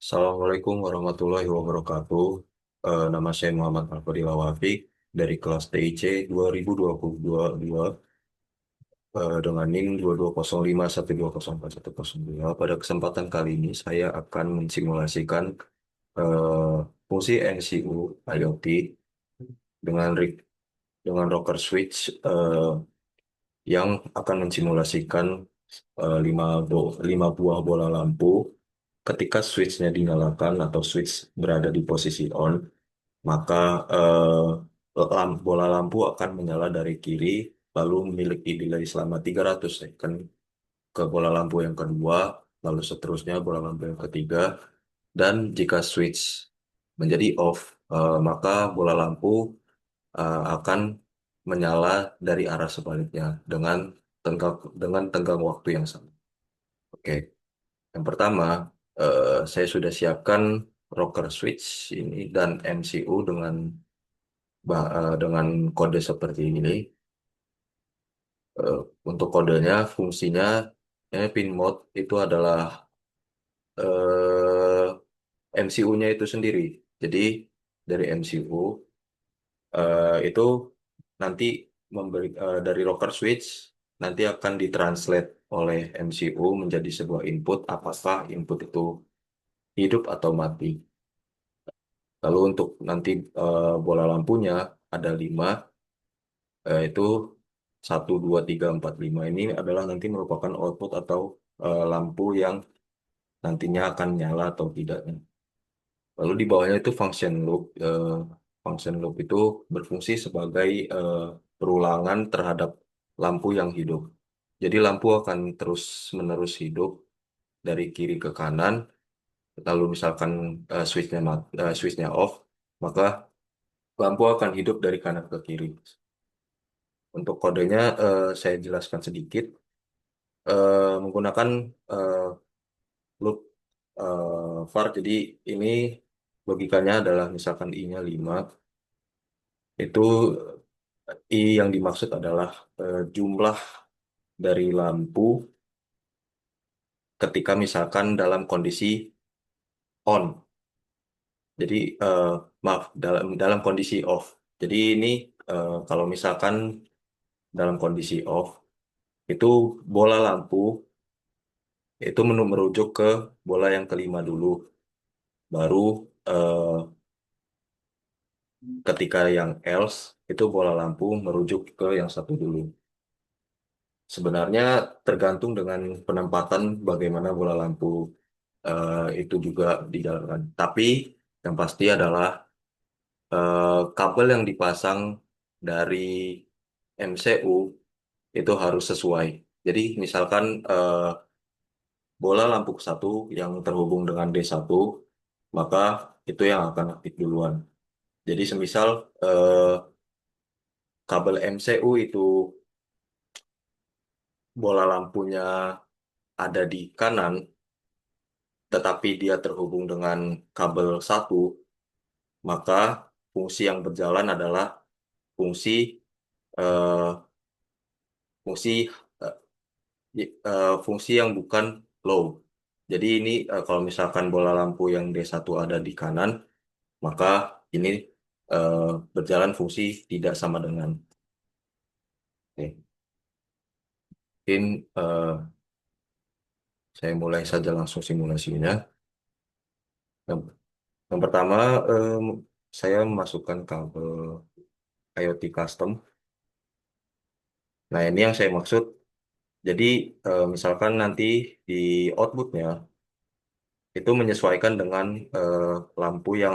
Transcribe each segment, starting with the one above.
Assalamualaikum warahmatullahi wabarakatuh. Nama saya Muhammad Al-Fadil Wafiq dari kelas TIC 2022 dengan NIM 2205120410. Pada kesempatan kali ini saya akan mensimulasikan eh, fungsi MCU IoT dengan rocker switch yang akan mensimulasikan 5 buah bola lampu ketika switchnya dinyalakan atau switch berada di posisi on. Maka bola lampu akan menyala dari kiri, lalu memiliki delay selama 300 second ke bola lampu yang kedua, lalu seterusnya bola lampu yang ketiga, dan jika switch menjadi off, maka bola lampu akan menyala dari arah sebaliknya dengan tenggang waktu yang sama. Oke, yang pertama, saya sudah siapkan rocker switch ini dan MCU dengan kode seperti ini. Eh, untuk kodenya, fungsinya, pin mode itu adalah MCU-nya itu sendiri. Jadi dari MCU itu nanti dari rocker switch nanti akan ditranslate oleh MCU menjadi sebuah input, apakah input itu hidup atau mati. Lalu untuk nanti bola lampunya ada 5, itu 1, 2, 3, 4, 5 ini adalah nanti merupakan output atau lampu yang nantinya akan nyala atau tidaknya. Lalu di bawahnya itu function loop. Function loop itu berfungsi sebagai perulangan terhadap lampu yang hidup. Jadi lampu akan terus-menerus hidup dari kiri ke kanan. Lalu misalkan switchnya off, maka lampu akan hidup dari kanan ke kiri. Untuk kodenya saya jelaskan sedikit. Menggunakan eh, loop var. Jadi ini logikanya adalah misalkan I-nya 5, itu I yang dimaksud adalah jumlah dari lampu ketika misalkan dalam kondisi on. Jadi maaf, dalam kondisi off. Jadi ini kalau misalkan dalam kondisi off, itu bola lampu itu merujuk ke bola yang kelima dulu. Baru eh, ketika yang else itu bola lampu merujuk ke yang satu dulu. Sebenarnya tergantung dengan penempatan bagaimana bola lampu itu juga dijalankan. Tapi yang pasti adalah kabel yang dipasang dari MCU itu harus sesuai. Jadi misalkan bola lampu satu yang terhubung dengan D1, maka itu yang akan aktif duluan. Jadi semisal eh, kabel MCU itu bola lampunya ada di kanan, tetapi dia terhubung dengan kabel satu, maka fungsi yang berjalan adalah fungsi eh, fungsi eh, fungsi yang bukan low. Jadi ini kalau misalkan bola lampu yang D1 ada di kanan, maka ini eh, berjalan fungsi tidak sama dengan. Oke. Mungkin saya mulai saja langsung simulasinya. Yang, yang pertama, saya memasukkan kabel IoT custom. Nah, ini yang saya maksud. Jadi, misalkan nanti di outputnya itu menyesuaikan dengan eh, lampu yang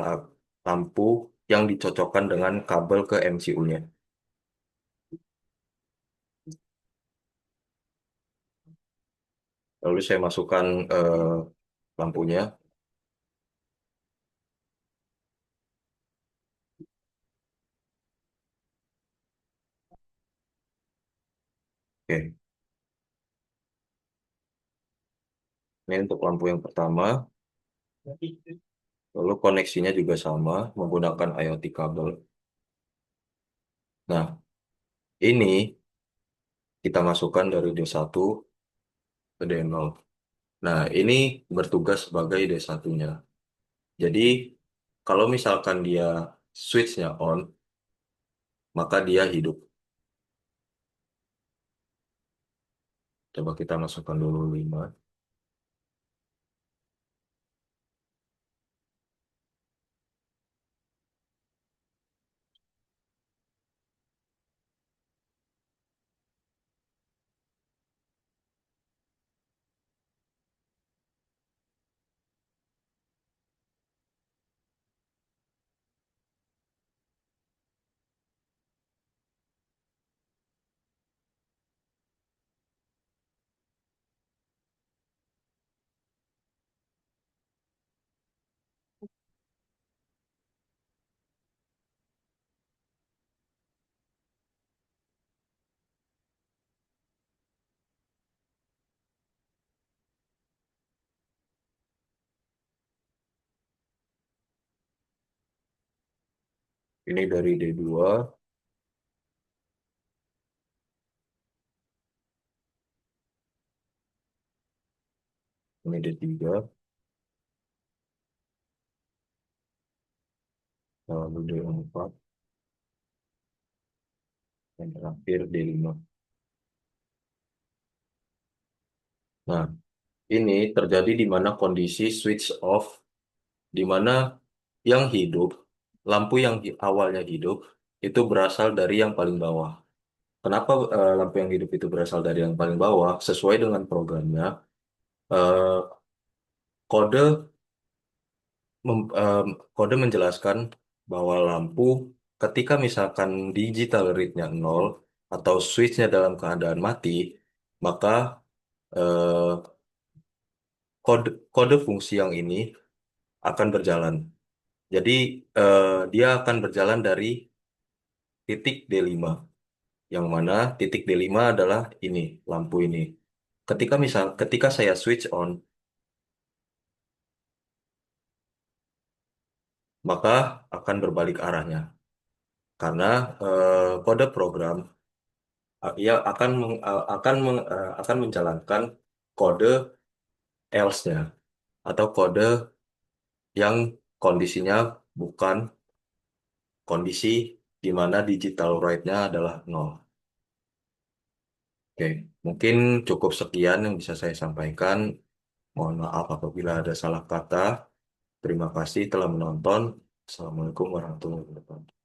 lampu yang dicocokkan dengan kabel ke MCU-nya. Lalu saya masukkan lampunya. Oke, ini untuk lampu yang pertama. Lalu koneksinya juga sama menggunakan IoT kabel. Nah, ini kita masukkan dari D1 ke D0. Nah, ini bertugas sebagai D1-nya. Jadi kalau misalkan dia switch-nya on, maka dia hidup. Coba kita masukkan dulu 5. Ini dari D2, ini D3, lalu D4, dan terakhir D5. Nah, ini terjadi di mana kondisi switch off, di mana yang hidup, lampu yang awalnya hidup, itu berasal dari yang paling bawah. Kenapa lampu yang hidup itu berasal dari yang paling bawah? Sesuai dengan programnya, eh, kode kode menjelaskan bahwa lampu ketika misalkan digital read-nya 0 atau switch-nya dalam keadaan mati, maka eh, kode kode fungsi yang ini akan berjalan. Jadi dia akan berjalan dari titik D5, yang mana titik D5 adalah ini, lampu ini. Ketika saya switch on, maka akan berbalik arahnya karena kode program ia akan menjalankan kode else-nya atau kode yang kondisinya bukan kondisi di mana digital write-nya adalah nol. Oke, mungkin cukup sekian yang bisa saya sampaikan. Mohon maaf apabila ada salah kata. Terima kasih telah menonton. Assalamualaikum warahmatullahi wabarakatuh.